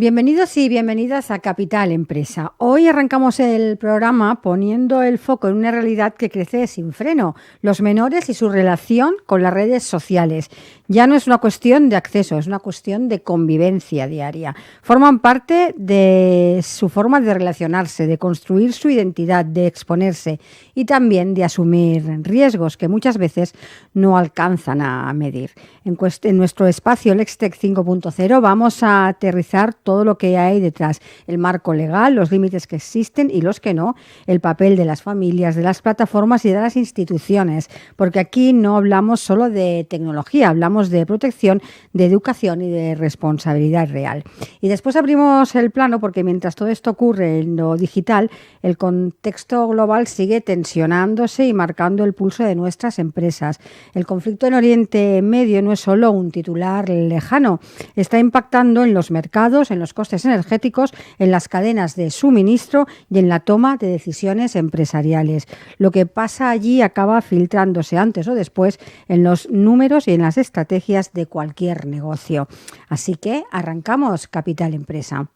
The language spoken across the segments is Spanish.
Bienvenidos y bienvenidas a Capital Empresa. Hoy arrancamos el programa poniendo el foco en una realidad que crece sin freno, los menores y su relación con las redes sociales. Ya no es una cuestión de acceso, es una cuestión de convivencia diaria. Forman parte de su forma de relacionarse, de construir su identidad, de exponerse y también de asumir riesgos que muchas veces no alcanzan a medir. En nuestro espacio LexTech 5.0 vamos a aterrizar todo lo que hay detrás, el marco legal, los límites que existen y los que no, el papel de las familias, de las plataformas y de las instituciones, porque aquí no hablamos solo de tecnología, hablamos de protección, de educación y de responsabilidad real. Y después abrimos el plano porque mientras todo esto ocurre en lo digital, el contexto global sigue tensionándose y marcando el pulso de nuestras empresas. El conflicto en Oriente Medio no es solo un titular lejano, está impactando en los mercados, en los costes energéticos, en las cadenas de suministro y en la toma de decisiones empresariales. Lo que pasa allí acaba filtrándose antes o después en los números y en las estrategias de cualquier negocio. Así que arrancamos Capital Empresa.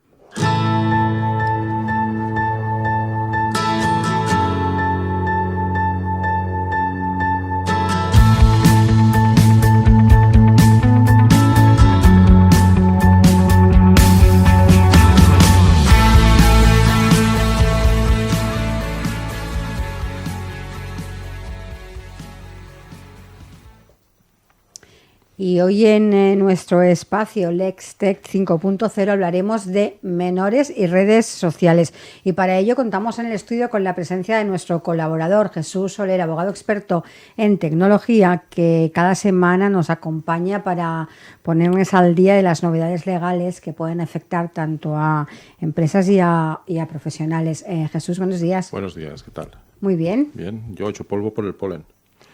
Y hoy en nuestro espacio LexTech 5.0 hablaremos de menores y redes sociales. Y para ello contamos en el estudio con la presencia de nuestro colaborador Jesús Soler, abogado experto en tecnología, que cada semana nos acompaña para ponernos al día de las novedades legales que pueden afectar tanto a empresas y a profesionales. Jesús, buenos días. Buenos días, ¿qué tal? Muy bien. Bien, yo he hecho polvo por el polen.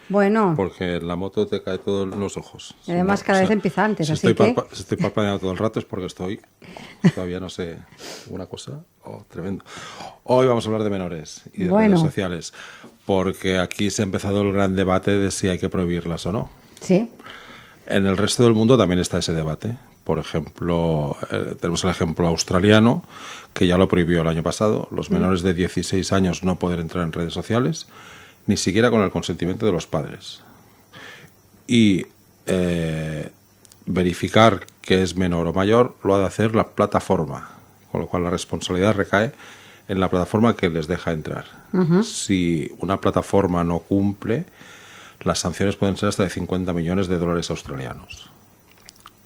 Bueno. Porque en la moto te cae todo en los ojos. Y además cada vez empieza antes, si así estoy que... Si estoy parpadeando todo el rato es porque todavía no sé, una cosa tremendo. Hoy vamos a hablar de menores y de redes sociales, porque aquí se ha empezado el gran debate de si hay que prohibirlas o no. Sí. En el resto del mundo también está ese debate. Por ejemplo, tenemos el ejemplo australiano, que ya lo prohibió el año pasado. Los menores de 16 años no pueden entrar en redes sociales, ni siquiera con el consentimiento de los padres. Y verificar que es menor o mayor lo ha de hacer la plataforma, con lo cual la responsabilidad recae en la plataforma que les deja entrar. Si una plataforma no cumple, las sanciones pueden ser hasta de 50 millones de dólares australianos,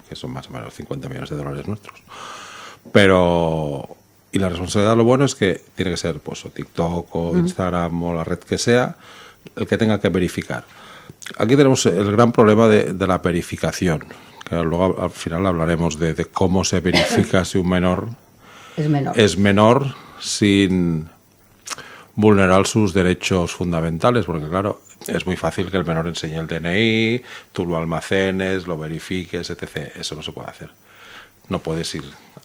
que son más o menos 50 millones de dólares nuestros. Y la responsabilidad, lo bueno es que tiene que ser pues, o TikTok o Instagram o la red que sea, el que tenga que verificar. Aquí tenemos el gran problema de la verificación, que luego al final hablaremos de cómo se verifica si un menor es menor sin vulnerar sus derechos fundamentales, porque claro, es muy fácil que el menor enseñe el DNI, tú lo almacenes, lo verifiques, etc. Eso no se puede hacer. No puedes ir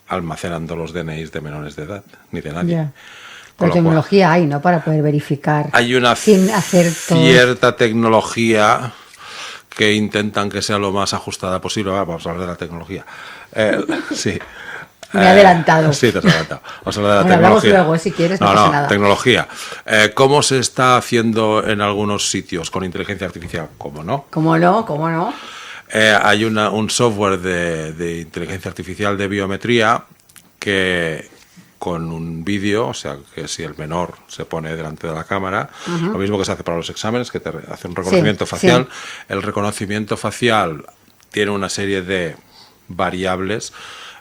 almacenando los DNIs de menores de edad, ni de nadie. Yeah. La tecnología hay, ¿no? Para poder verificar. Hay una sin hacer cierta tecnología que intentan que sea lo más ajustada posible. Vamos a hablar de la tecnología. Sí. Me he adelantado. Sí, te has adelantado. Vamos a hablar de la tecnología. Hablamos luego, si quieres, no pasa nada. Tecnología. ¿Cómo se está haciendo en algunos sitios con inteligencia artificial? ¿Cómo no? ¿Cómo no? ¿Cómo no? Hay un software de inteligencia artificial de biometría que con un vídeo, o sea, que si el menor se pone delante de la cámara, lo mismo que se hace para los exámenes, que te hace un reconocimiento facial. Sí. El reconocimiento facial tiene una serie de variables,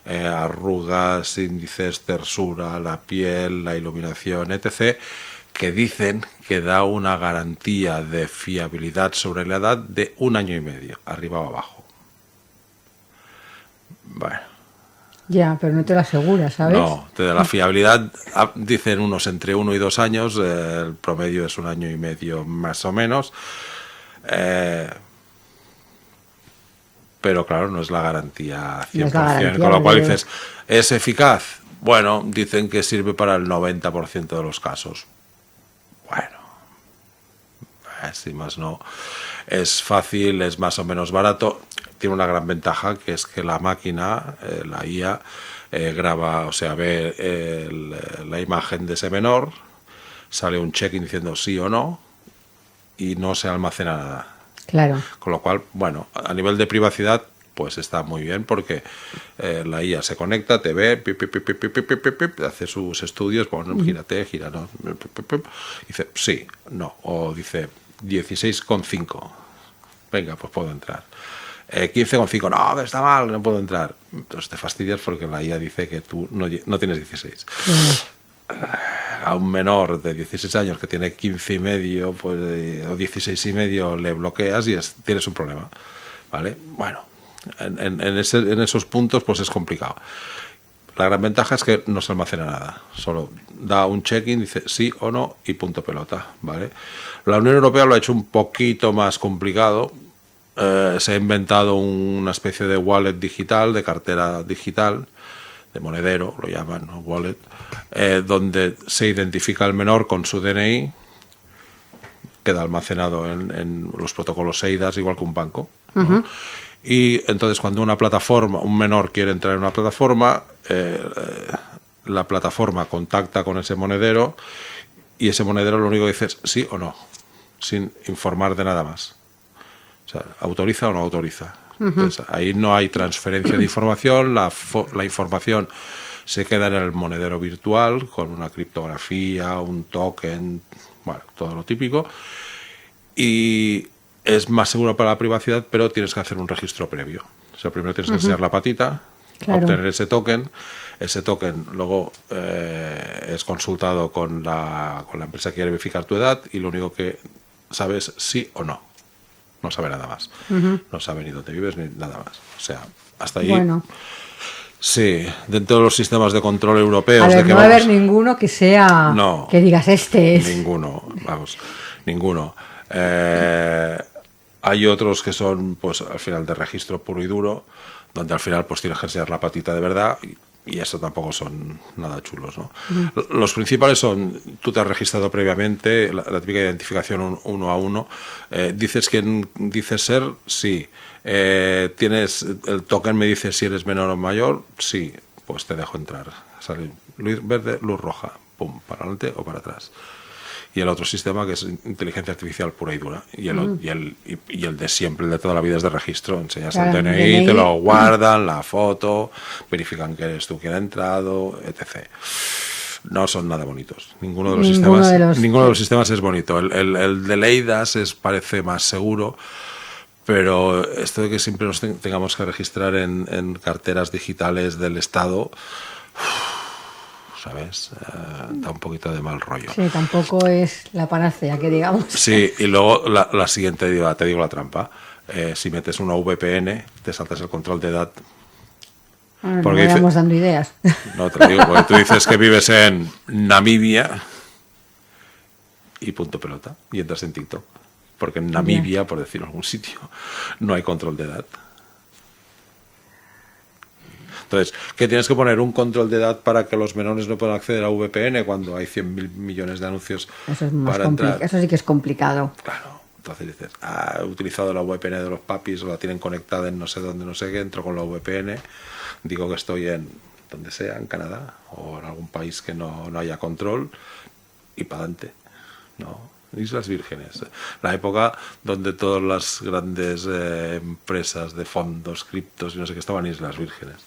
arrugas, índices, tersura, la piel, la iluminación, etc., que dicen que da una garantía de fiabilidad sobre la edad de 1 año y medio, arriba o abajo. Bueno. Ya, pero no te lo aseguras, ¿sabes? No, te da la fiabilidad, dicen unos entre 1 y 2 años, el promedio es 1 año y medio más o menos, pero claro, no es la garantía 100%, no es la garantía, con lo cual dices, ¿es eficaz? Bueno, dicen que sirve para el 90% de los casos. Bueno, si más no, es fácil, es más o menos barato. tiene una gran ventaja, que es que la máquina, la IA, graba, o sea, ve la imagen de ese menor, sale un check-in diciendo sí o no, y no se almacena nada. Claro. Con lo cual, bueno, a nivel de privacidad, pues está muy bien, porque la IA se conecta, te ve, hace sus estudios, bueno, gírate, gira, no, dice sí, no, o dice 16,5, venga, pues puedo entrar. 15,5, no, que está mal, no puedo entrar. Entonces te fastidias porque la IA dice que tú no tienes 16. A un menor de 16 años que tiene 15 y medio, pues, o 16 y medio, le bloqueas y tienes un problema, ¿vale? Bueno, en esos puntos pues es complicado. La gran ventaja es que no se almacena nada, solo da un check-in, dice sí o no y punto pelota, ¿vale? La Unión Europea lo ha hecho un poquito más complicado. Se ha inventado una especie de wallet digital, de cartera digital, de monedero, lo llaman, ¿no? Wallet, donde se identifica al menor con su DNI, queda almacenado en los protocolos EIDAS, igual que un banco, ¿no? Y entonces cuando un menor quiere entrar en una plataforma, la plataforma contacta con ese monedero y ese monedero lo único que dice es sí o no, sin informar de nada más. O sea, ¿autoriza o no autoriza? Entonces, ahí no hay transferencia de información, la información se queda en el monedero virtual con una criptografía, un token, bueno, todo lo típico. Y es más seguro para la privacidad, pero tienes que hacer un registro previo. O sea, primero tienes que enseñar la patita, obtener ese token. Ese token luego es consultado con la empresa que quiere verificar tu edad y lo único que sabes es sí o no. No sabe nada más. No sabe ni dónde vives ni nada más. O sea, hasta ahí. Bueno. Sí, dentro de los sistemas de control europeos. A ver, de que no va a haber ninguno que sea. No, que digas este es. Ninguno, vamos, ninguno. Hay otros que son, pues, al final de registro puro y duro, donde al final pues tienes que enseñar la patita de verdad. Y eso tampoco son nada chulos, ¿no? Los principales son, tú te has registrado previamente, la típica identificación uno a uno, dices quién dices ser, sí, tienes el token, me dice si eres menor o mayor, sí, pues te dejo entrar, sale luz verde, luz roja, pum, para adelante o para atrás. Y el otro sistema que es inteligencia artificial pura y dura, y el de siempre, el de toda la vida, es de registro. Enseñas el DNI, te lo guardan, la foto, verifican que eres tú quien ha entrado, etc. No son nada bonitos. Ninguno de los sistemas es bonito. El de EIDAS parece más seguro, pero esto de que siempre nos tengamos que registrar en carteras digitales del Estado, ¿sabes? Da un poquito de mal rollo. Sí, tampoco es la panacea, que digamos. Sí, y luego la siguiente, te digo la trampa. Si metes una VPN, te saltas el control de edad. No vayamos dando ideas. No, te lo digo, porque tú dices que vives en Namibia y punto pelota, y entras en TikTok. Porque en Namibia, por decirlo en algún sitio, no hay control de edad. Entonces, ¿qué tienes que poner? ¿Un control de edad para que los menores no puedan acceder a VPN cuando hay 100.000 millones de anuncios eso es más para entrar? Eso sí que es complicado. Claro. Entonces dices, he utilizado la VPN de los papis, o la tienen conectada en no sé dónde, no sé qué, entro con la VPN, digo que estoy en donde sea, en Canadá, o en algún país que no haya control, y para adelante, ¿no? Islas Vírgenes, la época donde todas las grandes empresas de fondos, criptos y no sé qué estaban en Islas Vírgenes.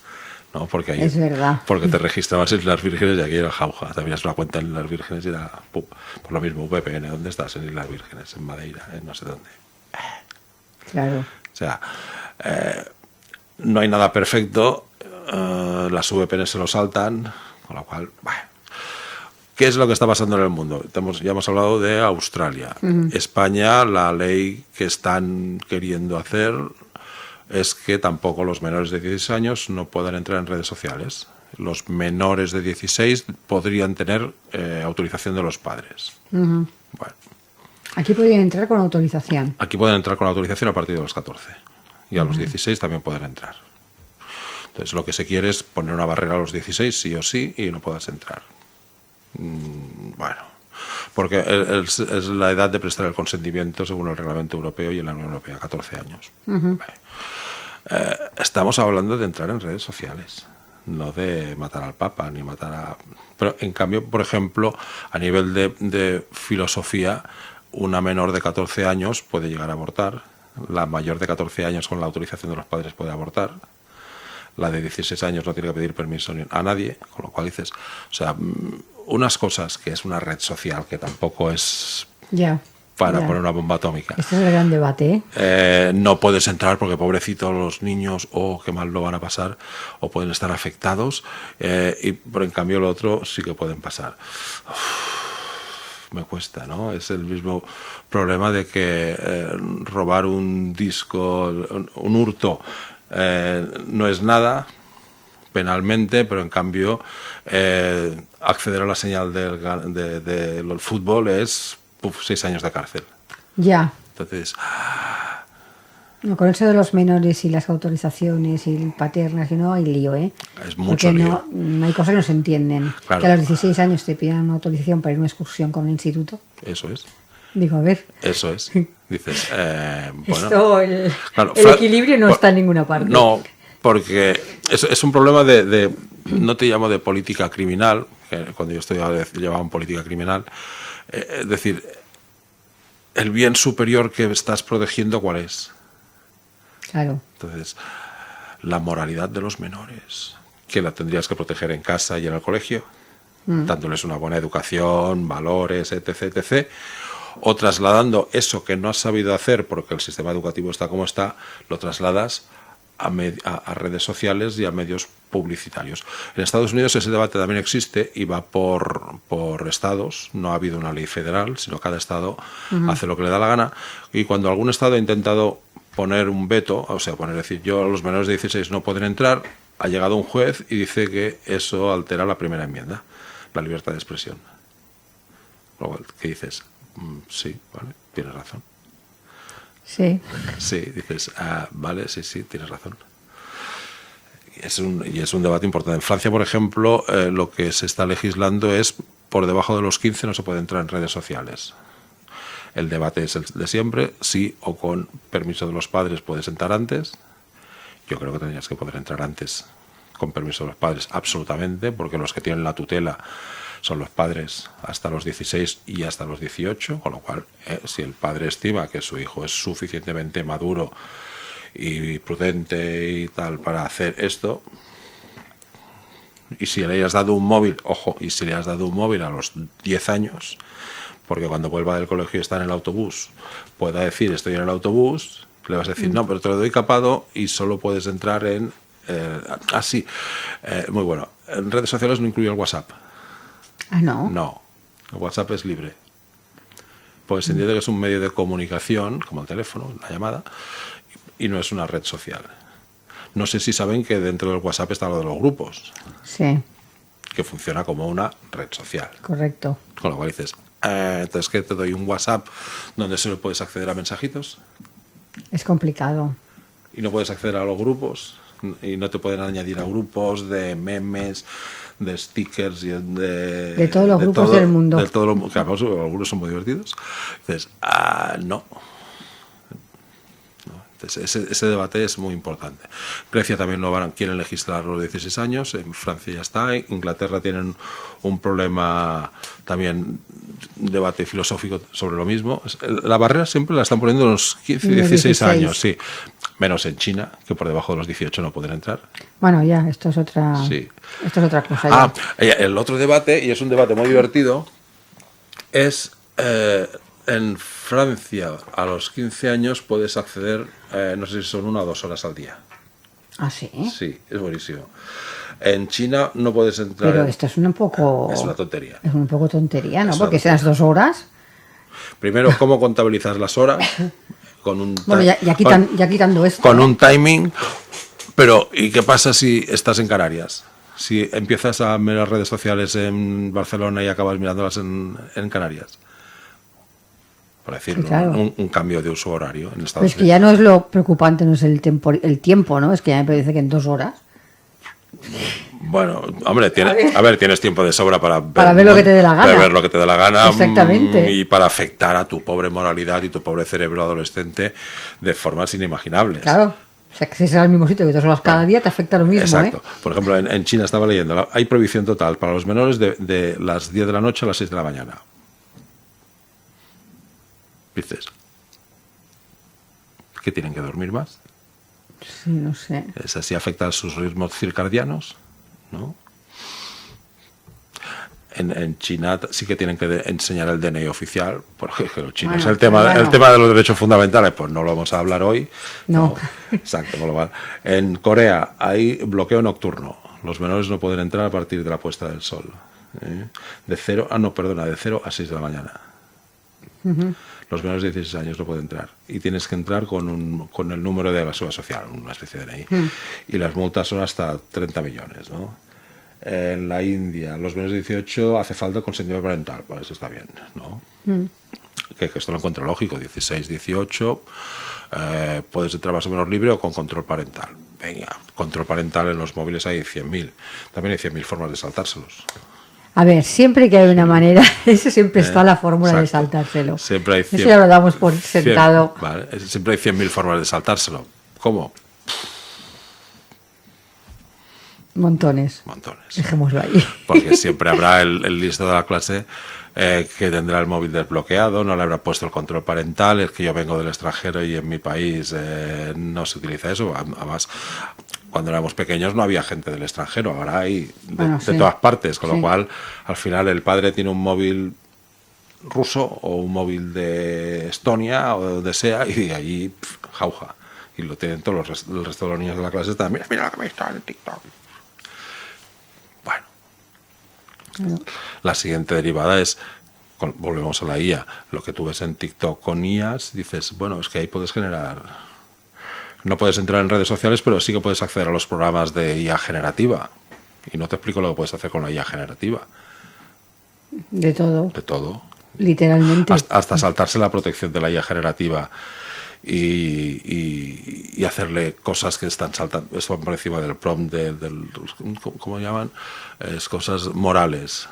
No, porque ahí, es verdad. Porque te registrabas en Islas Vírgenes y aquí era jauja. Te abrías una cuenta en Islas Vírgenes y era pum, por lo mismo, VPN. ¿Dónde estás? En Islas Vírgenes, en Madeira, en no sé dónde. Claro. O sea, no hay nada perfecto. Las VPN se lo saltan, con lo cual, bueno. ¿Qué es lo que está pasando en el mundo? Ya hemos hablado de Australia. España, la ley que están queriendo hacer es que tampoco los menores de 16 años no puedan entrar en redes sociales. Los menores de 16 podrían tener autorización de los padres. Bueno. Aquí podrían entrar con autorización. Aquí pueden entrar con autorización a partir de los 14. Y a los 16 también pueden entrar. Entonces lo que se quiere es poner una barrera a los 16, sí o sí, y no puedas entrar. Bueno, porque es la edad de prestar el consentimiento según el reglamento europeo y en la Unión Europea, 14 años. estamos hablando de entrar en redes sociales, no de matar al Papa, ni matar a... Pero en cambio, por ejemplo, a nivel de filosofía, una menor de 14 años puede llegar a abortar, la mayor de 14 años con la autorización de los padres puede abortar, la de 16 años no tiene que pedir permiso a nadie, con lo cual dices, o sea, unas cosas que es una red social que tampoco es para poner una bomba atómica. Este es el gran debate, no puedes entrar porque pobrecitos los niños, qué mal lo van a pasar, o pueden estar afectados, pero en cambio lo otro sí que pueden pasar. Me cuesta, ¿no? Es el mismo problema de que robar un disco, un hurto, no es nada penalmente, pero en cambio acceder a la señal del fútbol es 6 años de cárcel. Ya. Entonces... No, con eso de los menores y las autorizaciones y paternas, y no hay lío, ¿eh? Es mucho porque lío. No hay cosas que no se entienden. Claro. Que a los 16 años te pidan una autorización para ir a una excursión con el instituto. Eso es. Digo, a ver. Eso es. Dices, bueno... Esto, el equilibrio no está en ninguna parte. No, porque es un problema de no te llamo de política criminal, que cuando yo llevaba en política criminal, es decir, el bien superior que estás protegiendo, ¿cuál es? Claro. Entonces, la moralidad de los menores, que la tendrías que proteger en casa y en el colegio, dándoles una buena educación, valores, etc., etc., o trasladando eso que no has sabido hacer porque el sistema educativo está como está, lo trasladas a redes sociales y a medios publicitarios. En Estados Unidos ese debate también existe y va por estados. No ha habido una ley federal, sino cada estado hace lo que le da la gana. Y cuando algún estado ha intentado poner un veto, o sea, decir, yo a los menores de 16 no pueden entrar, ha llegado un juez y dice que eso altera la primera enmienda, la libertad de expresión. Luego, ¿qué dices? Sí, vale, tienes razón. Sí. Sí, dices, vale, sí, tienes razón. Y es un debate importante. En Francia, por ejemplo, lo que se está legislando es por debajo de los 15 no se puede entrar en redes sociales. El debate es el de siempre, sí o con permiso de los padres puedes entrar antes. Yo creo que tendrías que poder entrar antes con permiso de los padres, absolutamente, porque los que tienen la tutela son los padres hasta los 16 y hasta los 18, con lo cual, si el padre estima que su hijo es suficientemente maduro y prudente y tal para hacer esto, y si le has dado un móvil, ojo, y si le has dado un móvil a los 10 años, porque cuando vuelva del colegio y está en el autobús, pueda decir estoy en el autobús, le vas a decir no, pero te lo doy capado y solo puedes entrar en... muy bueno. En redes sociales no incluye el WhatsApp. Ah, ¿no? No, el WhatsApp es libre. Pues se entiende que es un medio de comunicación, como el teléfono, la llamada, y no es una red social. No sé si saben que dentro del WhatsApp está lo de los grupos. Sí. Que funciona como una red social. Correcto. Con lo cual dices, entonces que te doy un WhatsApp donde solo puedes acceder a mensajitos. Es complicado. Y no puedes acceder a los grupos. Y no te pueden añadir a grupos de memes, de stickers y de todos los grupos del mundo. De todos los, que además algunos son muy divertidos. Dices, no. Entonces, ese debate es muy importante. Grecia también quieren legislar los 16 años, en Francia ya está, en Inglaterra tienen un problema también, un debate filosófico sobre lo mismo. La barrera siempre la están poniendo en los 15, 16 años, sí. Menos en China, que por debajo de los 18 no pueden entrar. Bueno, ya, esto es otra cosa. Ya. El otro debate, y es un debate muy divertido, es en Francia a los 15 años puedes acceder, no sé si son 1 o 2 horas al día. ¿Ah, sí? Sí, es buenísimo. En China no puedes entrar... Pero esto es un poco... Es una tontería. Es un poco tontería, ¿no? Es porque sean 2 horas... Primero, ¿cómo contabilizas las horas? Con un bueno, ya quitando esto. Con un timing, pero ¿y qué pasa si estás en Canarias? Si empiezas a mirar redes sociales en Barcelona y acabas mirándolas en Canarias. Por decirlo, claro. un cambio de uso horario en Estados Unidos. Es que ya no es lo preocupante, no es el tiempo, ¿no? Es que ya me parece que en 2 horas... Bueno, hombre, tienes tiempo de sobra para ver lo que te dé la gana. Para ver lo que te dé la gana. Exactamente. Y para afectar a tu pobre moralidad y tu pobre cerebro adolescente de formas inimaginables. Claro. O sea, que si es al mismo sitio que 2 horas cada día, te afecta lo mismo, Exacto. Por ejemplo, en China estaba leyendo, hay prohibición total para los menores de las 10 de la noche a las 6 de la mañana. Dices, ¿que tienen que dormir más? Sí, no sé. ¿Es así afecta a sus ritmos circadianos? ¿No? En China sí que tienen que enseñar el DNI oficial, porque los chinos Bueno, el tema de los derechos fundamentales, pues no lo vamos a hablar hoy. No. Exacto, con lo cual. En Corea hay bloqueo nocturno. Los menores no pueden entrar a partir de la puesta del sol. De 0 a 6 de la mañana. Los menores de 16 años no pueden entrar. Y tienes que entrar con el número de la seguridad social, una especie de DNI. Y las multas son hasta 30 millones, ¿no? En la India, los menores de 18 hace falta consentimiento parental. Pues eso está bien, ¿no? Que esto lo encuentro lógico. 16, 18, puedes entrar más o menos libre o con control parental. Venga, control parental en los móviles hay 100.000. También hay 100.000 formas de saltárselos. A ver, siempre que hay una manera, eso siempre está la fórmula de Exacto. saltárselo. Siempre hay 100, eso ya lo damos por sentado. 100, vale. Siempre hay 100.000 formas de saltárselo. ¿Cómo? Montones. Dejémoslo ahí. Porque siempre habrá el listo de la clase que tendrá el móvil desbloqueado, no le habrá puesto el control parental, es que yo vengo del extranjero y en mi país no se utiliza eso. Además, cuando éramos pequeños no había gente del extranjero, ahora hay de todas partes, con lo cual al final el padre tiene un móvil ruso o un móvil de Estonia o de donde sea y de allí jauja. Y lo tienen todos el resto de los niños de la clase también. Mira lo que me está en TikTok. Bueno, la siguiente derivada es, volvemos a la IA, lo que tú ves en TikTok con IAs, dices, bueno, es que ahí puedes generar, no puedes entrar en redes sociales, pero sí que puedes acceder a los programas de IA generativa. Y no te explico lo que puedes hacer con la IA generativa. De todo. De todo. Literalmente. Hasta saltarse la protección de la IA generativa y hacerle cosas que están saltando, eso por encima del prompt del ¿cómo llaman? Es cosas morales.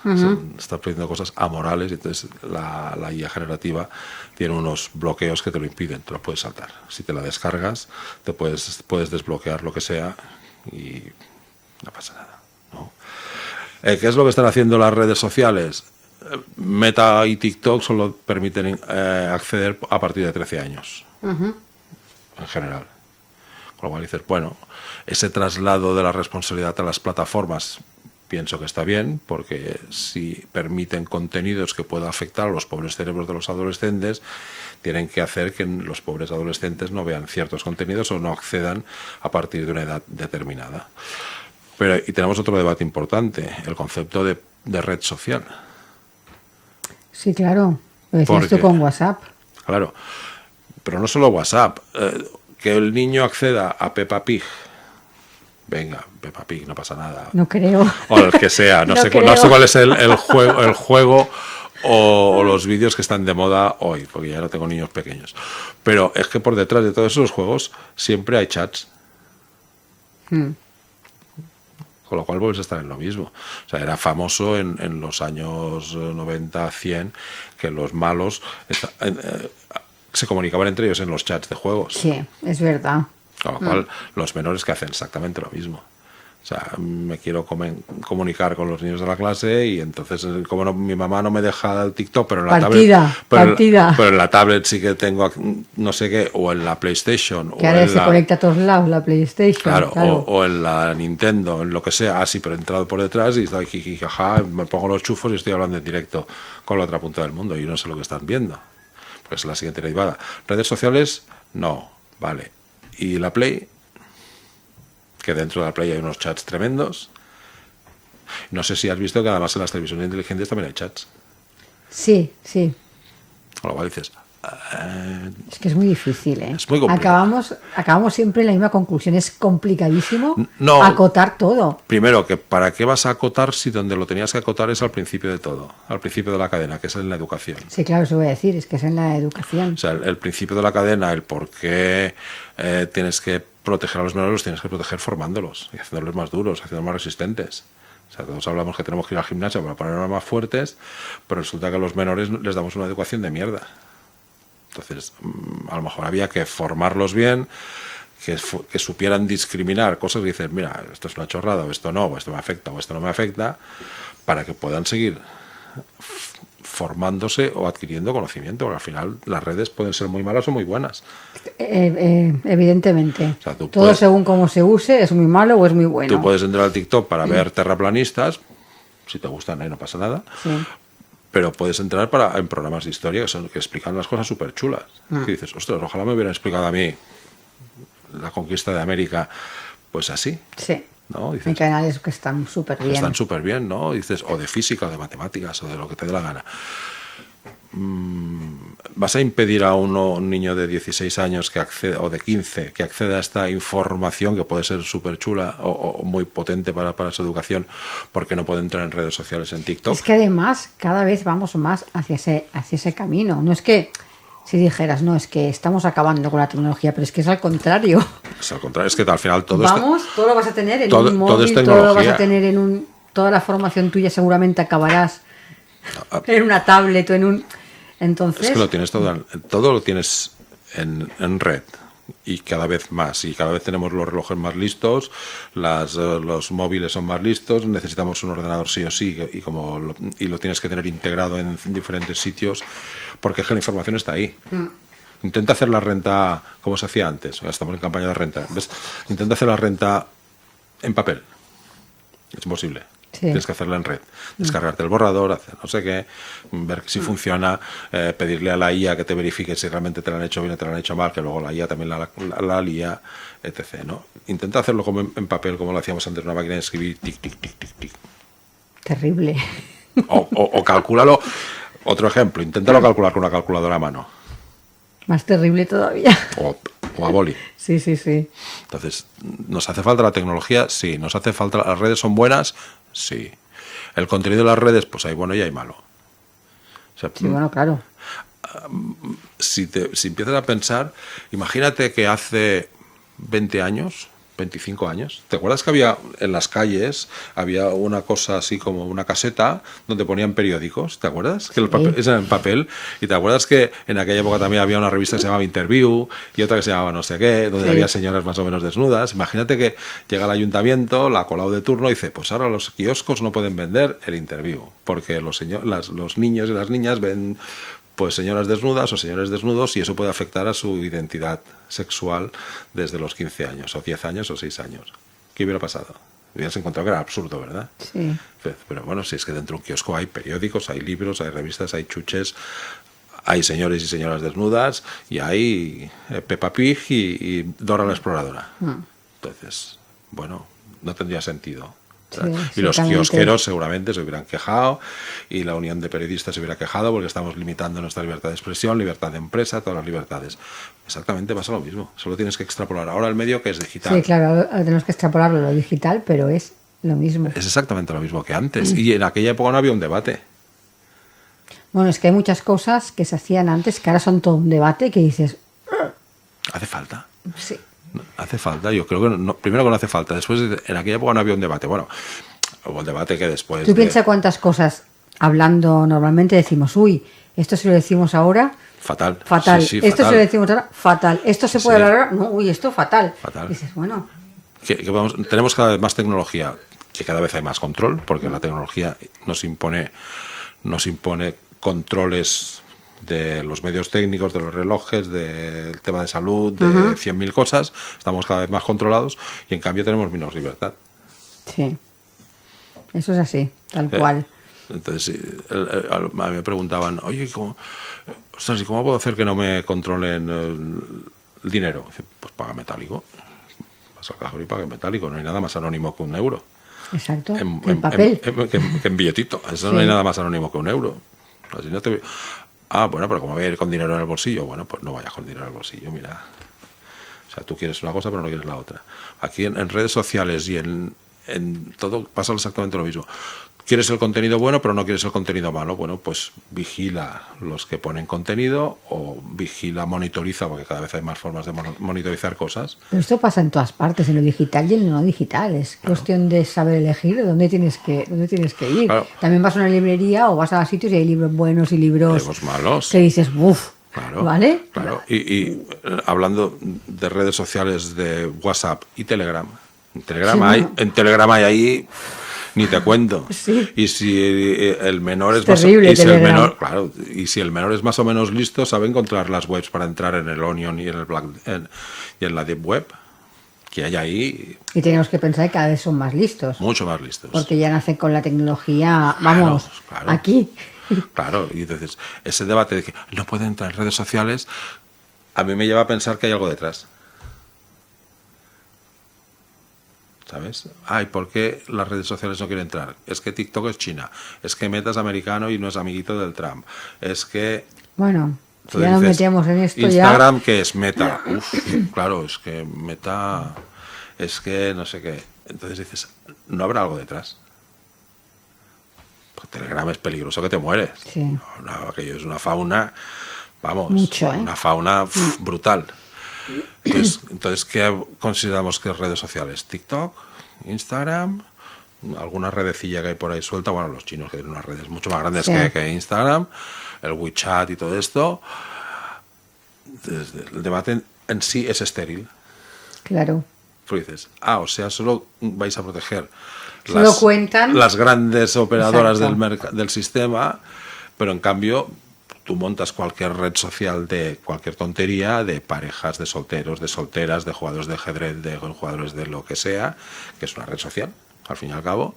Está pidiendo cosas amorales y entonces la IA generativa tiene unos bloqueos que te lo impiden, te lo puedes saltar. Si te la descargas, te puedes desbloquear lo que sea y no pasa nada, ¿no? ¿Qué es lo que están haciendo las redes sociales? Meta y TikTok solo permiten acceder a partir de 13 años. En general. Con lo cual dices, bueno, ese traslado de la responsabilidad a las plataformas pienso que está bien, porque si permiten contenidos que puedan afectar a los pobres cerebros de los adolescentes, tienen que hacer que los pobres adolescentes no vean ciertos contenidos o no accedan a partir de una edad determinada. Y tenemos otro debate importante, el concepto de red social. Sí, claro. Lo decías tú con WhatsApp. Claro. Pero no solo WhatsApp, que el niño acceda a Peppa Pig. Venga, Peppa Pig, no pasa nada. No creo. O el que sea, no sé cuál es el juego o los vídeos que están de moda hoy, porque ya no tengo niños pequeños. Pero es que por detrás de todos esos juegos siempre hay chats. Con lo cual vuelves a estar en lo mismo. O sea, era famoso en los años 90, 100, que los malos se comunicaban entre ellos en los chats de juegos. Sí, es verdad. Con lo cual, los menores que hacen exactamente lo mismo. O sea, me quiero comunicar con los niños de la clase y entonces, como no, mi mamá no me deja el TikTok, pero en la tablet, pero en la tablet sí que tengo no sé qué, o en la PlayStation. Que ahora se conecta a todos lados la PlayStation. Claro. O en la Nintendo, en lo que sea. Sí, pero he entrado por detrás y estoy jijijaja, me pongo los chufos y estoy hablando en directo con la otra punta del mundo y no sé lo que están viendo. Pues la siguiente derivada. Redes sociales, no, vale. Y la Play, que dentro de la Play hay unos chats tremendos. No sé si has visto que además en las televisiones inteligentes también hay chats. Sí, sí. Con lo cual dices... es que es muy difícil, ¿eh? Es muy complicado. Acabamos siempre en la misma conclusión. Es complicadísimo acotar todo. Primero, que ¿para qué vas a acotar si donde lo tenías que acotar es al principio de todo? Al principio de la cadena, que es en la educación. Sí, claro, eso voy a decir, es que es en la educación. O sea, el principio de la cadena, el por qué tienes que proteger a los menores, los tienes que proteger formándolos y haciéndolos más duros, haciéndolos más resistentes. O sea, todos hablamos que tenemos que ir al gimnasio para ponernos más fuertes, pero resulta que a los menores les damos una educación de mierda. Entonces, a lo mejor había que formarlos bien, que supieran discriminar cosas que dicen, mira, esto es una chorrada, o esto no, o esto me afecta, o esto no me afecta, para que puedan seguir formándose o adquiriendo conocimiento, porque al final las redes pueden ser muy malas o muy buenas. Evidentemente. O sea, todo según cómo se use es muy malo o es muy bueno. Tú puedes entrar al TikTok para ver terraplanistas, si te gustan, no pasa nada. Sí. Pero puedes entrar en programas de historia que explican las cosas súper chulas. Que dices, ostras, ojalá me hubieran explicado a mí la conquista de América, pues así. Sí. ¿No? Dices, hay canales que están súper bien. Están súper bien, ¿no? Dices, o de física, o de matemáticas, o de lo que te dé la gana. ¿Vas a impedir a un niño de 16 años que acceda, o de 15 que acceda a esta información que puede ser súper chula o muy potente para su educación porque no puede entrar en redes sociales, en TikTok? Es que además cada vez vamos más hacia ese camino. No es que si dijeras, no, es que estamos acabando con la tecnología, pero es que es al contrario. Es al contrario, es que al final todo todo lo vas a tener en un móvil, todo lo vas a tener toda la formación tuya seguramente acabarás en una tablet o en un... Entonces... Es que lo tienes todo lo tienes en red, y cada vez más, y cada vez tenemos los relojes más listos, los móviles son más listos, necesitamos un ordenador sí o sí, y lo tienes que tener integrado en diferentes sitios, porque es que la información está ahí. Intenta hacer la renta como se hacía antes, estamos en campaña de renta, ¿ves? Intenta hacer la renta en papel, es imposible. Sí. Tienes que hacerla en red, descargarte el borrador, hacer no sé qué, ver si funciona, pedirle a la IA que te verifique si realmente te lo han hecho bien o te lo han hecho mal, que luego la IA también la lía, etc. ¿no? Intenta hacerlo como en papel, como lo hacíamos antes en una máquina de escribir, tic, tic, tic, tic, tic. Terrible. O calcúlalo, otro ejemplo, inténtalo calcular con una calculadora a mano. Más terrible todavía. O a boli. Sí. Entonces, ¿nos hace falta la tecnología? Sí. ¿Nos hace falta las redes? ¿Son buenas? Sí. El contenido de las redes, pues hay bueno y hay malo. O sea, sí, bueno, claro. Si empiezas a pensar, imagínate que hace 20 años, 25 años, ¿te acuerdas que había en las calles, había una cosa así como una caseta donde ponían periódicos? ¿Te acuerdas? Que es en papel. Y te acuerdas que en aquella época también había una revista que se llamaba Interview y otra que se llamaba no sé qué, donde había señoras más o menos desnudas. Imagínate que llega al ayuntamiento, la colado de turno, y dice, pues ahora los kioscos no pueden vender el Interview, porque los niños y las niñas ven pues señoras desnudas o señores desnudos, y eso puede afectar a su identidad sexual desde los 15 años, o 10 años, o 6 años. ¿Qué hubiera pasado? Hubieras encontrado que era absurdo, ¿verdad? Sí. Pero bueno, si es que dentro de un kiosco hay periódicos, hay libros, hay revistas, hay chuches, hay señores y señoras desnudas, y hay Peppa Pig y Dora la Exploradora. Entonces, bueno, no tendría sentido. Sí, y los kiosqueros seguramente se hubieran quejado, y la Unión de Periodistas se hubiera quejado, porque estamos limitando nuestra libertad de expresión, libertad de empresa, todas las libertades. Exactamente pasa lo mismo, solo tienes que extrapolar ahora el medio, que es digital. Sí, claro, tenemos que extrapolarlo a lo digital, pero es lo mismo. Es exactamente lo mismo que antes, y en aquella época no había un debate. Bueno, es que hay muchas cosas que se hacían antes que ahora son todo un debate que dices... ¿Hace falta? Sí. Hace falta, yo creo que no, primero que no hace falta, después en aquella época no había un debate, bueno, hubo un debate que después... Tú piensas cuántas cosas hablando normalmente decimos, uy, esto si lo decimos ahora... Fatal. Sí, esto fatal. si lo decimos ahora, fatal. Esto se puede hablar ahora, no, uy, esto fatal. Fatal. Y dices, bueno... tenemos cada vez más tecnología, que cada vez hay más control, porque la tecnología nos impone controles de los medios técnicos, de los relojes, del tema de salud, de 100.000 cosas. Estamos cada vez más controlados, y en cambio tenemos menos libertad. Sí, eso es así, tal cual. Entonces a mí me preguntaban, oye, ¿cómo puedo hacer que no me controlen el dinero? Dice, pues paga metálico. Vas al cajero y paga metálico. No hay nada más anónimo que un euro. Exacto, en papel. Que en billetito. Eso no hay nada más anónimo que un euro. Así no te... bueno, pero como voy a ir con dinero en el bolsillo, bueno, pues no vayas con dinero en el bolsillo, mira. O sea, tú quieres una cosa pero no quieres la otra. Aquí en redes sociales y en todo pasa exactamente lo mismo. ¿Quieres el contenido bueno pero no quieres el contenido malo? Bueno, pues vigila los que ponen contenido, o monitoriza, porque cada vez hay más formas de monitorizar cosas. Pero esto pasa en todas partes, en lo digital y en lo no digital. Es cuestión de saber elegir dónde tienes que ir. Claro. También vas a una librería o vas a sitios y hay libros buenos y libros malos. Que dices, uff, Claro, ¿vale? Claro. Y hablando de redes sociales de WhatsApp y Telegram, en Telegram hay ahí, ni te cuento. Sí. Y si el menor es terrible, y si el menor es más o menos listo, sabe encontrar las webs para entrar en el Onion y en el y en la Deep Web que hay ahí. Y tenemos que pensar que cada vez son más listos. Mucho más listos. Porque ya nacen con la tecnología, vamos, claro. aquí. Claro, y entonces ese debate de que no pueden entrar en redes sociales, a mí me lleva a pensar que hay algo detrás. ¿Sabes? Ay, ¿por qué las redes sociales no quieren entrar? Es que TikTok es China, es que Meta es americano y no es amiguito del Trump, es que... Bueno, si ya nos metemos en esto Instagram, ya... ¿qué es? Meta. Uf, claro, es que Meta, es que no sé qué. Entonces dices, ¿no habrá algo detrás? Pues Telegram es peligroso que te mueres. Sí. No, aquello es una fauna, vamos, mucho, ¿eh? Una fauna brutal. Entonces, ¿qué consideramos que es redes sociales? TikTok, Instagram, alguna redecilla que hay por ahí suelta, bueno, los chinos que tienen unas redes mucho más grandes que Instagram, el WeChat y todo esto. El debate en sí es estéril. Claro. Pues dices, o sea, solo vais a proteger cuentan las grandes operadoras del sistema, pero en cambio tú montas cualquier red social de cualquier tontería, de parejas, de solteros, de solteras, de jugadores de ajedrez, de jugadores de lo que sea, que es una red social, al fin y al cabo.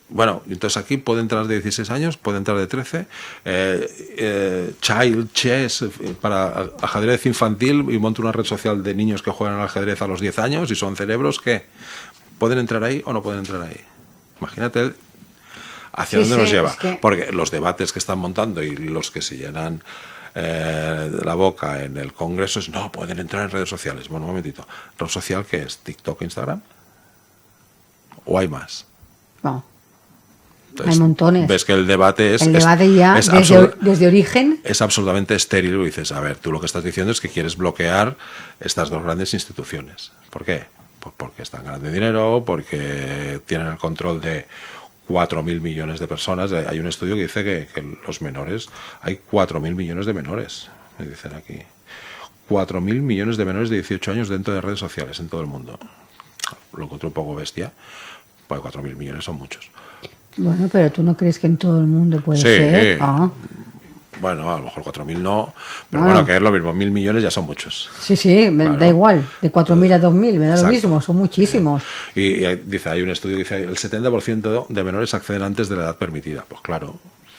Bueno, entonces aquí puede entrar de 16 años, puede entrar de 13, Child Chess para ajedrez infantil, y monto una red social de niños que juegan al ajedrez a los 10 años y son cerebros que pueden entrar ahí o no pueden entrar ahí. Imagínate hacia dónde nos lleva, porque los debates que están montando y los que se llenan la boca en el Congreso es no, pueden entrar en redes sociales. Bueno, un momentito, ¿red social qué es? ¿TikTok, Instagram? ¿O hay más? No. Entonces, hay montones. Ves que el debate ya desde origen es absolutamente estéril. Y dices, a ver, tú lo que estás diciendo es que quieres bloquear estas dos grandes instituciones. ¿Por qué? Pues porque están ganando dinero, porque tienen el control de 4.000 millones de personas. Hay un estudio que dice que los menores, hay 4.000 millones de menores, me dicen aquí. 4.000 millones de menores de 18 años dentro de redes sociales en todo el mundo. Lo encuentro un poco bestia, pues 4.000 millones son muchos. Bueno, pero ¿tú no crees que en todo el mundo puede ser? Bueno, a lo mejor 4.000 no, pero bueno, que es lo mismo, 1.000 millones ya son muchos. Sí, claro. Da igual, de 4.000 a 2.000, me da lo mismo, son muchísimos. Y dice, hay un estudio que dice el 70% de menores acceden antes de la edad permitida. Pues claro,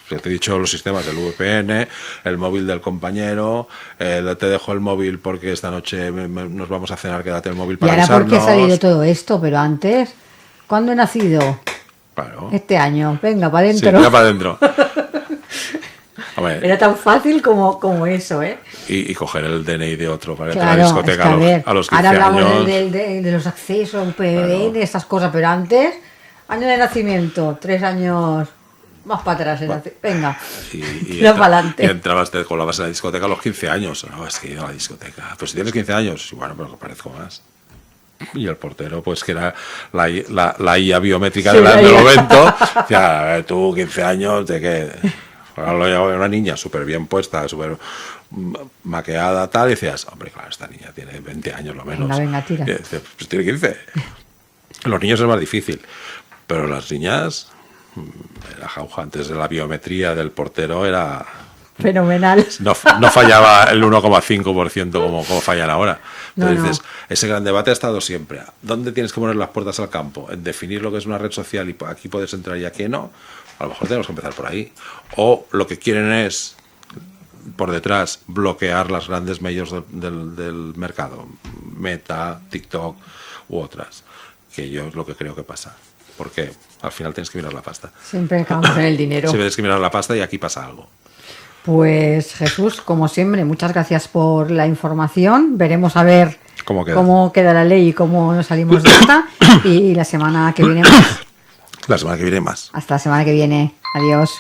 te he dicho los sistemas del VPN, el móvil del compañero, te dejo el móvil porque esta noche nos vamos a cenar, quédate el móvil para avisarnos. ¿Y ahora por qué ha salido todo esto? Pero antes, ¿cuándo he nacido? Claro. Este año, venga, para adentro. Sí, venga para adentro. Era tan fácil como eso, ¿eh? Y coger el DNI de otro para entrar a la discoteca a los 15 ahora años. hablamos de los accesos, VPN, estas cosas, pero antes, año de nacimiento, 3 años más para atrás. Venga, tira para adelante. Y entrabas, te colabas en la discoteca a los 15 años. No, es que he ido a la discoteca. Pues si tienes 15 años, bueno, pero que parezco más. Y el portero, pues que era la IA biométrica del momento. Decía, a ver, tú, 15 años, ¿de qué? Ahora lo llevaba una niña súper bien puesta, súper maqueada, tal, y decías, hombre, claro, esta niña tiene 20 años lo menos. Venga, tira. Y dices, pues tiene 15. Los niños es más difícil, pero las niñas, la jauja antes de la biometría del portero era... fenomenal. No fallaba el 1,5% como fallan ahora. Entonces dices, ese gran debate ha estado siempre. ¿Dónde tienes que poner las puertas al campo? En definir lo que es una red social y aquí puedes entrar y aquí no. A lo mejor tenemos que empezar por ahí. O lo que quieren es, por detrás, bloquear las grandes medios del mercado. Meta, TikTok u otras. Que yo es lo que creo que pasa. Porque al final tienes que mirar la pasta. Siempre acabamos en el dinero. Siempre tienes que mirar la pasta y aquí pasa algo. Pues Jesús, como siempre, muchas gracias por la información. Veremos a ver cómo queda la ley y cómo nos salimos de esta. Y la semana que viene más. La semana que viene más. Hasta la semana que viene. Adiós.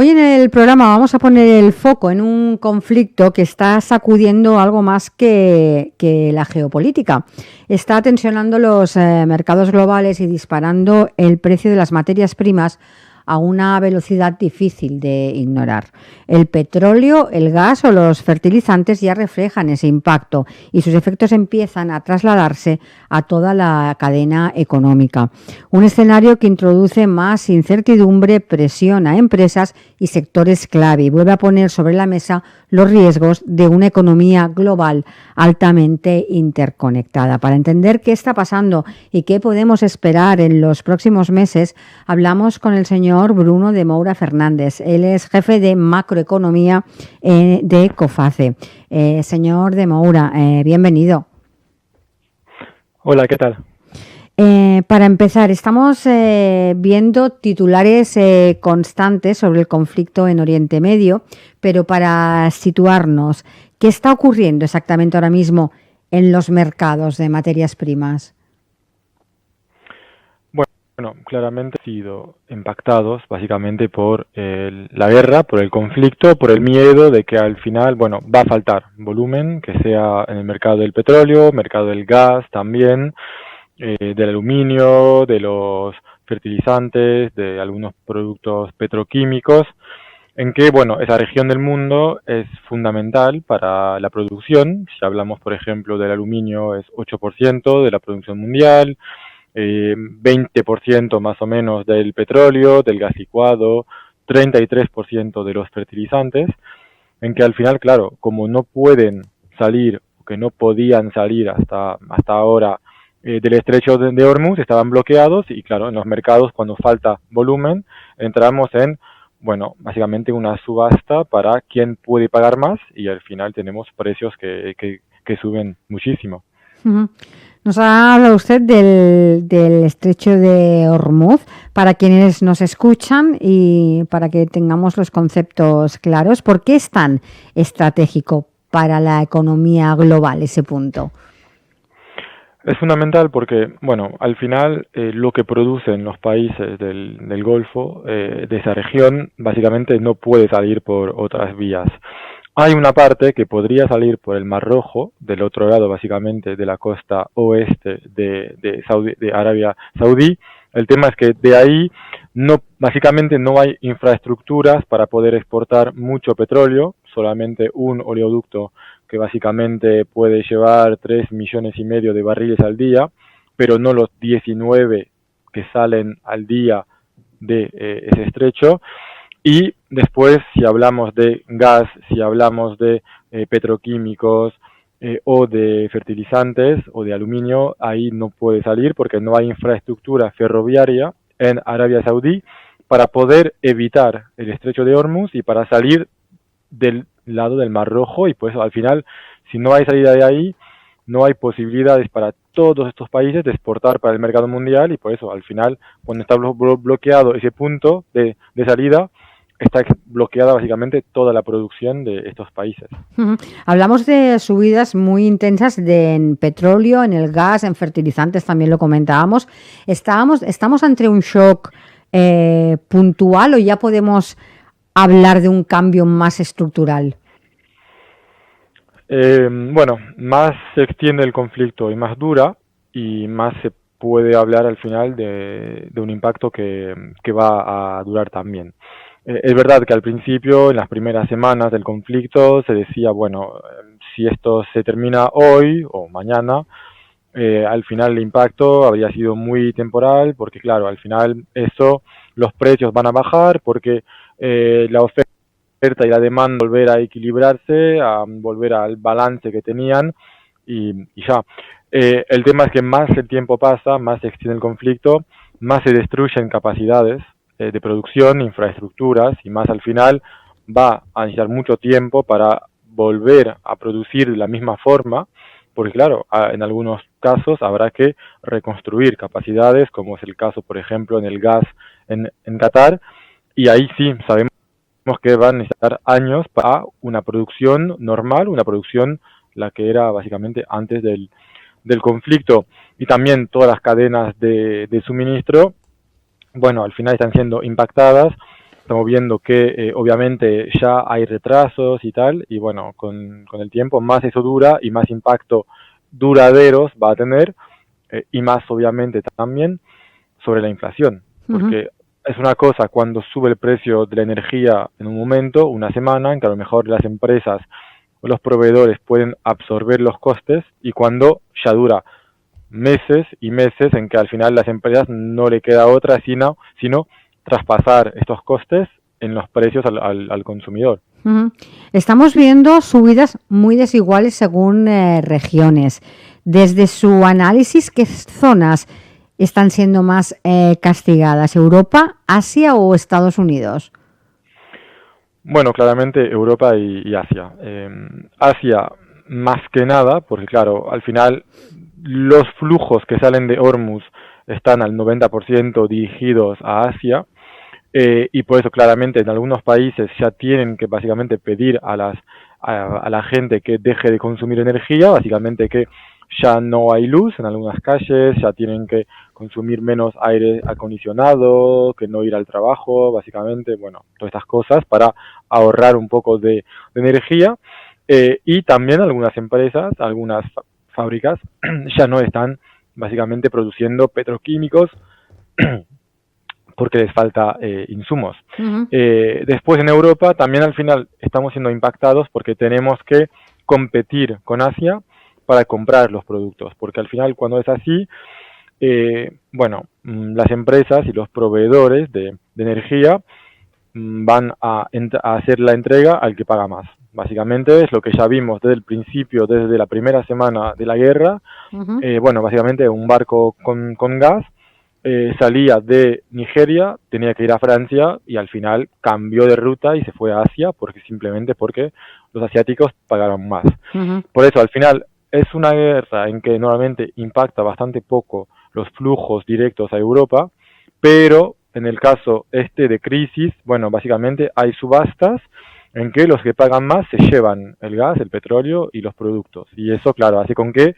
Hoy en el programa vamos a poner el foco en un conflicto que está sacudiendo algo más que la geopolítica. Está tensionando los mercados globales y disparando el precio de las materias primas a una velocidad difícil de ignorar. El petróleo, el gas o los fertilizantes ya reflejan ese impacto y sus efectos empiezan a trasladarse a toda la cadena económica. Un escenario que introduce más incertidumbre, presión a empresas y sectores clave y vuelve a poner sobre la mesa los riesgos de una economía global altamente interconectada. Para entender qué está pasando y qué podemos esperar en los próximos meses, hablamos con el señor Bruno de Moura Fernández. Él es jefe de macroeconomía de COFACE. Señor de Moura, bienvenido. Hola, ¿qué tal? Para empezar, estamos viendo titulares constantes sobre el conflicto en Oriente Medio, pero para situarnos, ¿qué está ocurriendo exactamente ahora mismo en los mercados de materias primas? Bueno, claramente han sido impactados básicamente por la guerra, por el conflicto, por el miedo de que al final, bueno, va a faltar volumen, que sea en el mercado del petróleo, mercado del gas también, del aluminio, de los fertilizantes, de algunos productos petroquímicos, en que, bueno, esa región del mundo es fundamental para la producción. Si hablamos, por ejemplo, del aluminio, es 8% de la producción mundial, 20% más o menos del petróleo, del gas licuado, 33% de los fertilizantes, en que al final, claro, como no pueden salir, que no podían salir hasta ahora del estrecho de Hormuz, estaban bloqueados y claro, en los mercados cuando falta volumen, entramos en, bueno, básicamente una subasta para quién puede pagar más y al final tenemos precios que suben muchísimo. Uh-huh. Nos ha hablado usted del estrecho de Hormuz. Para quienes nos escuchan y para que tengamos los conceptos claros, ¿por qué es tan estratégico para la economía global ese punto? Es fundamental porque, bueno, al final lo que producen los países del Golfo, de esa región, básicamente no puede salir por otras vías. Hay una parte que podría salir por el Mar Rojo, del otro lado básicamente de la costa oeste de Arabia Saudí. El tema es que de ahí básicamente no hay infraestructuras para poder exportar mucho petróleo, solamente un oleoducto que básicamente puede llevar 3,5 millones de barriles al día, pero no los 19 que salen al día de ese estrecho. Y después, si hablamos de gas, si hablamos de petroquímicos o de fertilizantes o de aluminio, ahí no puede salir porque no hay infraestructura ferroviaria en Arabia Saudí para poder evitar el estrecho de Hormuz y para salir del lado del Mar Rojo. Y pues al final, si no hay salida de ahí, no hay posibilidades para todos estos países de exportar para el mercado mundial y por eso al final, cuando está bloqueado ese punto de salida, está bloqueada básicamente toda la producción de estos países. Uh-huh. Hablamos de subidas muy intensas en petróleo, en el gas, en fertilizantes, también lo comentábamos. ¿Estamos ante un shock puntual o ya podemos hablar de un cambio más estructural? Bueno, más se extiende el conflicto y más dura y más se puede hablar al final de un impacto que va a durar también. Es verdad que al principio, en las primeras semanas del conflicto, se decía, bueno, si esto se termina hoy o mañana, al final el impacto habría sido muy temporal, porque claro, al final los precios van a bajar, porque la oferta y la demanda volver a equilibrarse, a volver al balance que tenían y ya. El tema es que más el tiempo pasa, más se extiende el conflicto, más se destruyen capacidades de producción, infraestructuras, y más al final va a necesitar mucho tiempo para volver a producir de la misma forma, porque claro, en algunos casos habrá que reconstruir capacidades, como es el caso, por ejemplo, en el gas en Qatar, y ahí sí sabemos que van a necesitar años para una producción normal, una producción la que era básicamente antes del conflicto, y también todas las cadenas de suministro, bueno, al final están siendo impactadas estamos viendo que obviamente ya hay retrasos y tal, y bueno, con el tiempo más eso dura y más impacto duraderos va a tener, y más obviamente también sobre la inflación, porque es una cosa cuando sube el precio de la energía en un momento, una semana, en que a lo mejor las empresas o los proveedores pueden absorber los costes, y cuando ya dura meses y meses en que al final las empresas no le queda otra sino traspasar estos costes en los precios al consumidor. Estamos viendo subidas muy desiguales según regiones. Desde su análisis, ¿qué zonas están siendo más castigadas? ¿Europa, Asia o Estados Unidos? Bueno, claramente Europa y Asia. Asia más que nada, porque claro, al final los flujos que salen de Hormuz están al 90% dirigidos a Asia, y por eso claramente en algunos países ya tienen que básicamente pedir a la gente que deje de consumir energía, básicamente que ya no hay luz en algunas calles, ya tienen que consumir menos aire acondicionado, que no ir al trabajo, básicamente, bueno, todas estas cosas para ahorrar un poco de energía, y también algunas empresas, algunas fábricas ya no están básicamente produciendo petroquímicos porque les falta insumos. Después en Europa también al final estamos siendo impactados porque tenemos que competir con Asia para comprar los productos, porque al final cuando es así, bueno, las empresas y los proveedores de energía van a hacer la entrega al que paga más. Básicamente es lo que ya vimos desde el principio, desde la primera semana de la guerra. Bueno, básicamente un barco con gas salía de Nigeria, tenía que ir a Francia y al final cambió de ruta y se fue a Asia simplemente porque los asiáticos pagaron más. Por eso al final es una guerra en que normalmente impacta bastante poco los flujos directos a Europa, pero en el caso de crisis, bueno, básicamente hay subastas en que los que pagan más se llevan el gas, el petróleo y los productos. Y eso, claro, hace con que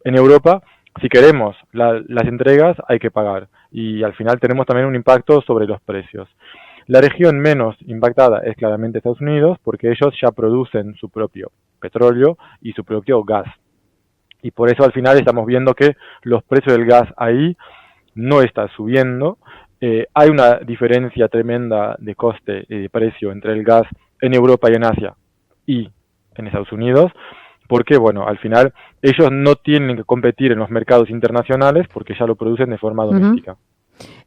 en Europa, si queremos las entregas, hay que pagar. Y al final tenemos también un impacto sobre los precios. La región menos impactada es claramente Estados Unidos, porque ellos ya producen su propio petróleo y su propio gas. Y por eso al final estamos viendo que los precios del gas ahí no están subiendo. Hay una diferencia tremenda de coste y de precio entre el gas en Europa y en Asia y en Estados Unidos, porque bueno, al final ellos no tienen que competir en los mercados internacionales porque ya lo producen de forma doméstica.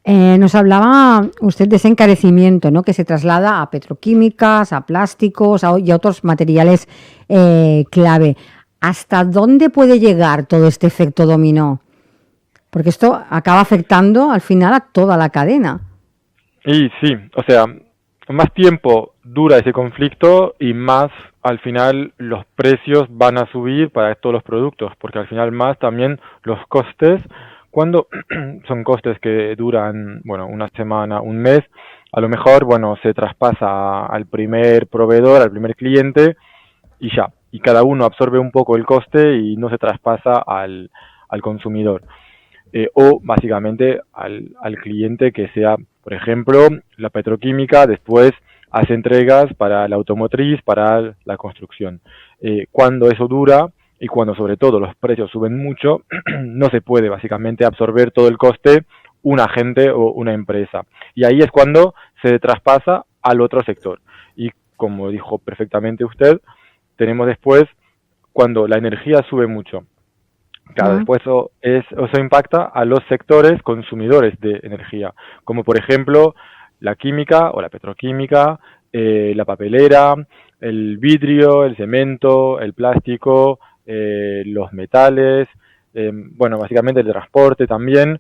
Nos hablaba usted de ese encarecimiento, ¿no?, que se traslada a petroquímicas, a plásticos y a otros materiales clave. ¿Hasta dónde puede llegar todo este efecto dominó? Porque esto acaba afectando al final a toda la cadena. Y sí, o sea, más tiempo dura ese conflicto y más al final los precios van a subir para todos los productos, porque al final más también los costes, cuando son costes que duran, bueno, una semana, un mes, a lo mejor, bueno, se traspasa al primer proveedor, al primer cliente y ya, y cada uno absorbe un poco el coste y no se traspasa al consumidor. O básicamente al cliente que sea, por ejemplo, la petroquímica, después hace entregas para la automotriz, para la construcción. Cuando eso dura y cuando sobre todo los precios suben mucho, no se puede básicamente absorber todo el coste un agente o una empresa. Y ahí es cuando se traspasa al otro sector. Y como dijo perfectamente usted, tenemos después cuando la energía sube mucho. Claro, después eso impacta a los sectores consumidores de energía, como por ejemplo la química o la petroquímica, la papelera, el vidrio, el cemento, el plástico, los metales, bueno, básicamente el transporte también.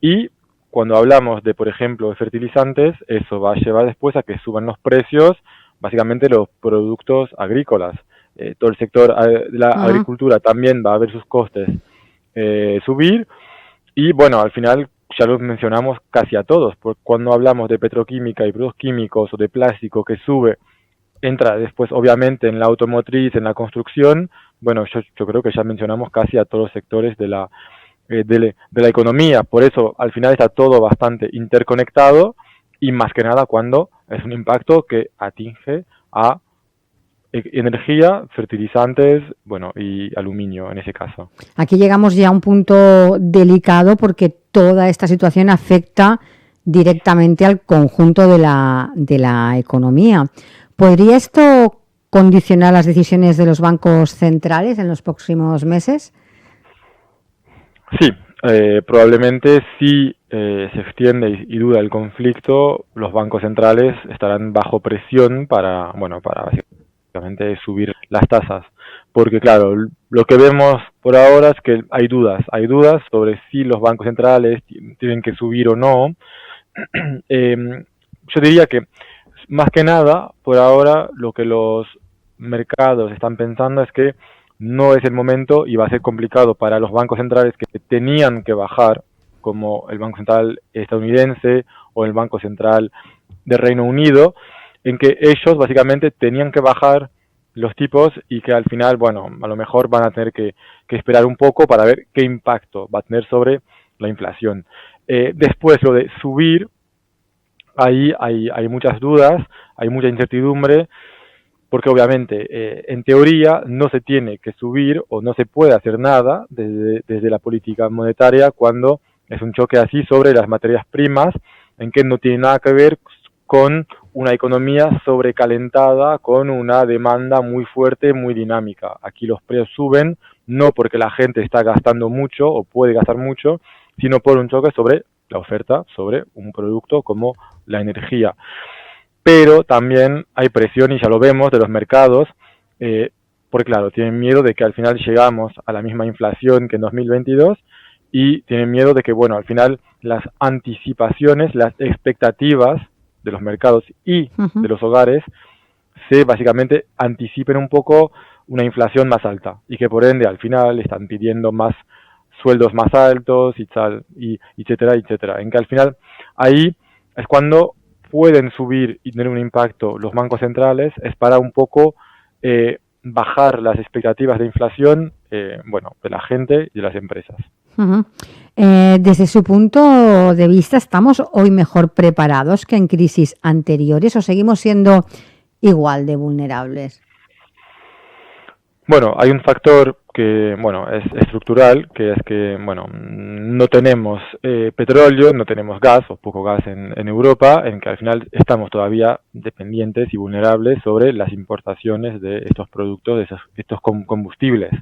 Y cuando hablamos de, por ejemplo, de fertilizantes, eso va a llevar después a que suban los precios, básicamente los productos agrícolas. Todo el sector de la agricultura también va a ver sus costes subir y bueno, al final ya los mencionamos casi a todos, porque cuando hablamos de petroquímica y productos químicos o de plástico que sube, entra después obviamente en la automotriz, en la construcción, bueno, yo creo que ya mencionamos casi a todos los sectores de la economía, por eso al final está todo bastante interconectado y más que nada cuando es un impacto que atinge a energía, fertilizantes, bueno, y aluminio en ese caso. Aquí llegamos ya a un punto delicado porque toda esta situación afecta directamente al conjunto de la economía. ¿Podría esto condicionar las decisiones de los bancos centrales en los próximos meses? Sí, probablemente si se extiende y dura el conflicto, los bancos centrales estarán bajo presión para básicamente subir las tasas. Porque claro, lo que vemos por ahora es que hay dudas sobre si los bancos centrales tienen que subir o no. Yo diría que más que nada, por ahora, lo que los mercados están pensando es que no es el momento y va a ser complicado para los bancos centrales que tenían que bajar, como el Banco Central estadounidense o el Banco Central de Reino Unido, en que ellos básicamente tenían que bajar los tipos y que al final, bueno, a lo mejor van a tener que esperar un poco para ver qué impacto va a tener sobre la inflación. Después, lo de subir, ahí hay muchas dudas, hay mucha incertidumbre, porque obviamente en teoría no se tiene que subir o no se puede hacer nada desde la política monetaria cuando es un choque así sobre las materias primas, en que no tiene nada que ver con una economía sobrecalentada, con una demanda muy fuerte, muy dinámica. Aquí los precios suben no porque la gente está gastando mucho o puede gastar mucho, sino por un choque sobre la oferta, sobre un producto como la energía. Pero también hay presión, y ya lo vemos, de los mercados, porque claro, tienen miedo de que al final llegamos a la misma inflación que en 2022 y tienen miedo de que, bueno, al final las anticipaciones, las expectativas de los mercados y de los hogares se básicamente anticipen un poco una inflación más alta y que por ende al final están pidiendo más sueldos más altos y tal, y etcétera, etcétera. En que al final ahí es cuando pueden subir y tener un impacto los bancos centrales, es para un poco bajar las expectativas de inflación de la gente y de las empresas. Desde su punto de vista, ¿estamos hoy mejor preparados que en crisis anteriores o seguimos siendo igual de vulnerables? Bueno, hay un factor que, es estructural, que es que, no tenemos petróleo, no tenemos gas o poco gas en Europa, en que al final estamos todavía dependientes y vulnerables sobre las importaciones de estos productos, de estos combustibles.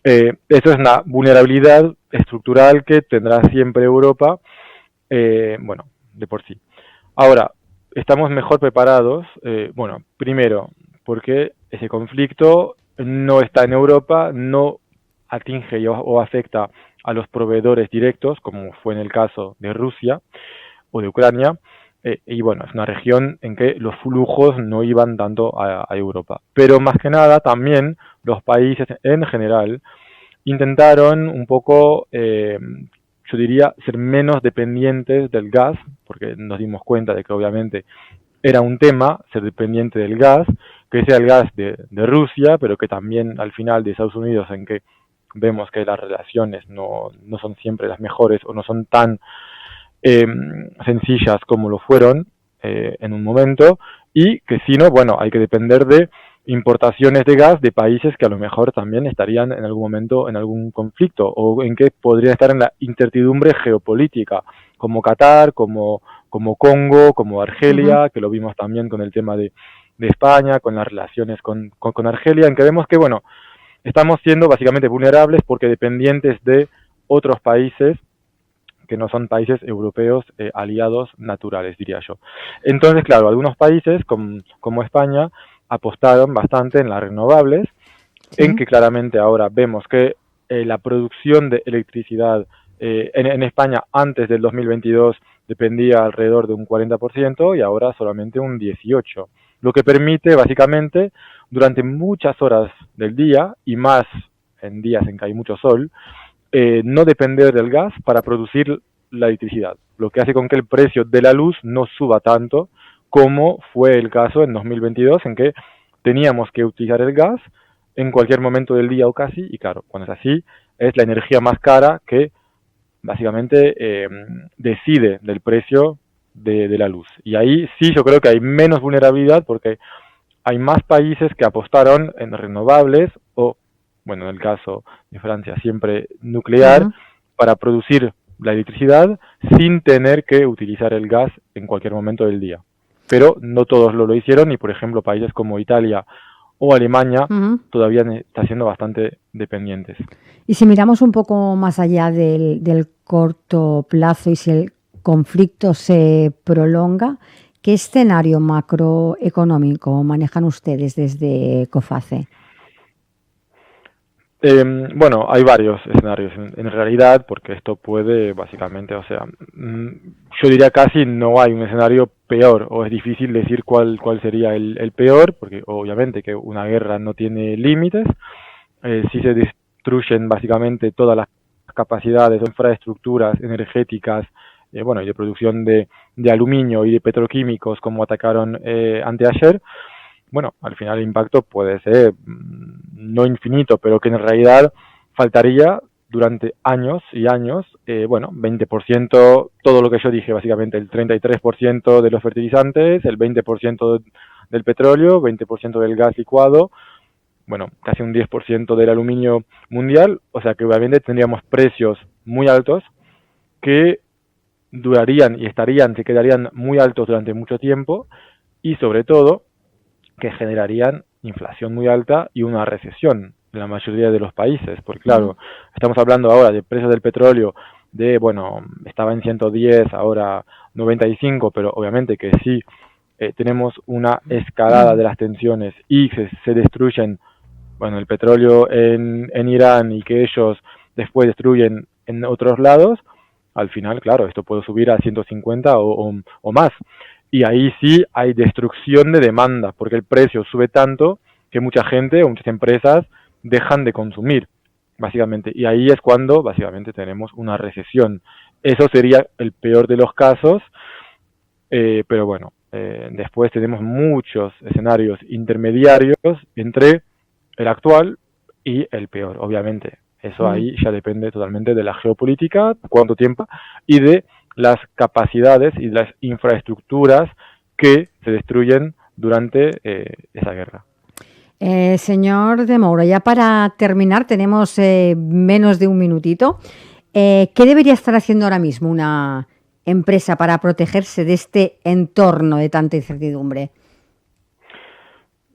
Eso es una vulnerabilidad estructural que tendrá siempre Europa, de por sí. Ahora, ¿estamos mejor preparados? Primero, porque ese conflicto no está en Europa, no atinge o afecta a los proveedores directos, como fue en el caso de Rusia o de Ucrania, es una región en que los flujos no iban tanto a Europa. Pero más que nada, también los países en general intentaron un poco, yo diría, ser menos dependientes del gas, porque nos dimos cuenta de que obviamente era un tema ser dependiente del gas, que sea el gas de Rusia, pero que también al final de Estados Unidos, en que vemos que las relaciones no son siempre las mejores o no son tan sencillas como lo fueron en un momento, y que si no, hay que depender de importaciones de gas de países que a lo mejor también estarían en algún momento en algún conflicto o en que podría estar en la incertidumbre geopolítica, como Qatar, como Congo, como Argelia, que lo vimos también con el tema de España, con las relaciones con Argelia, en que vemos que, estamos siendo básicamente vulnerables porque dependientes de otros países que no son países europeos aliados naturales, diría yo. Entonces, claro, algunos países como España apostaron bastante en las renovables, en que claramente ahora vemos que la producción de electricidad en España antes del 2022 dependía alrededor de un 40% y ahora solamente un 18%, lo que permite básicamente durante muchas horas del día y más en días en que hay mucho sol, no depender del gas para producir la electricidad, lo que hace con que el precio de la luz no suba tanto como fue el caso en 2022, en que teníamos que utilizar el gas en cualquier momento del día o casi, y claro, cuando es así, es la energía más cara que básicamente decide del precio de la luz. Y ahí sí yo creo que hay menos vulnerabilidad porque hay más países que apostaron en renovables o, bueno, en el caso de Francia, siempre nuclear, para producir la electricidad sin tener que utilizar el gas en cualquier momento del día. Pero no todos lo hicieron y, por ejemplo, países como Italia o Alemania todavía están siendo bastante dependientes. Y si miramos un poco más allá del corto plazo y si el conflicto se prolonga, ¿qué escenario macroeconómico manejan ustedes desde COFACE? Bueno, hay varios escenarios en realidad, porque esto puede básicamente, o sea, yo diría casi no hay un escenario peor, o es difícil decir cuál sería el peor, porque obviamente que una guerra no tiene límites. Si se destruyen básicamente todas las capacidades o infraestructuras energéticas, bueno, y de producción de aluminio y de petroquímicos como atacaron anteayer, bueno, al final el impacto puede ser no infinito, pero que en realidad faltaría durante años y años, bueno, 20%, todo lo que yo dije, básicamente el 33% de los fertilizantes, el 20% del petróleo, 20% del gas licuado, bueno, casi un 10% del aluminio mundial, o sea que obviamente tendríamos precios muy altos que durarían y se quedarían muy altos durante mucho tiempo y sobre todo que generarían inflación muy alta y una recesión en la mayoría de los países, porque claro, estamos hablando ahora de precios del petróleo de, bueno, estaba en 110, ahora 95, pero obviamente que sí tenemos una escalada de las tensiones y se destruyen, bueno, el petróleo en Irán y que ellos después destruyen en otros lados, al final, claro, esto puede subir a 150 o más. Y ahí sí hay destrucción de demanda, porque el precio sube tanto que mucha gente o muchas empresas dejan de consumir, básicamente. Y ahí es cuando, básicamente, tenemos una recesión. Eso sería el peor de los casos, pero bueno, después tenemos muchos escenarios intermediarios entre el actual y el peor, obviamente. Eso ahí ya depende totalmente de la geopolítica, cuánto tiempo, y de las capacidades y las infraestructuras que se destruyen durante esa guerra. Señor de Moura, ya para terminar, tenemos menos de un minutito. ¿Qué debería estar haciendo ahora mismo una empresa para protegerse de este entorno de tanta incertidumbre?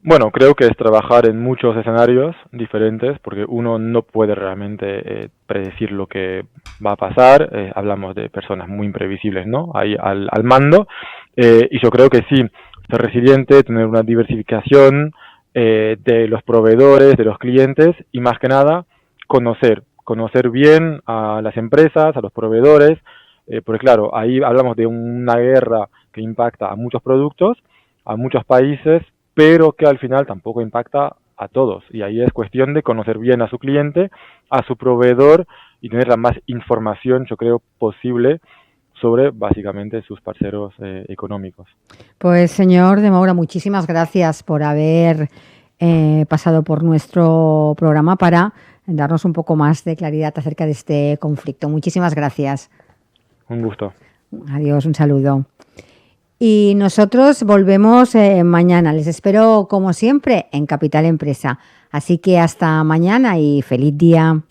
Bueno, creo que es trabajar en muchos escenarios diferentes, porque uno no puede realmente predecir lo que va a pasar. Hablamos de personas muy imprevisibles, ¿no? Ahí al mando. Y yo creo que sí, ser resiliente, tener una diversificación de los proveedores, de los clientes y más que nada conocer bien a las empresas, a los proveedores, porque claro, ahí hablamos de una guerra que impacta a muchos productos, a muchos países, pero que al final tampoco impacta a todos. Y ahí es cuestión de conocer bien a su cliente, a su proveedor y tener la más información, yo creo, posible sobre básicamente sus parceros económicos. Pues señor de Moura, muchísimas gracias por haber pasado por nuestro programa para darnos un poco más de claridad acerca de este conflicto. Muchísimas gracias. Un gusto. Adiós, un saludo. Y nosotros volvemos mañana. Les espero, como siempre, en Capital Empresa. Así que hasta mañana y feliz día.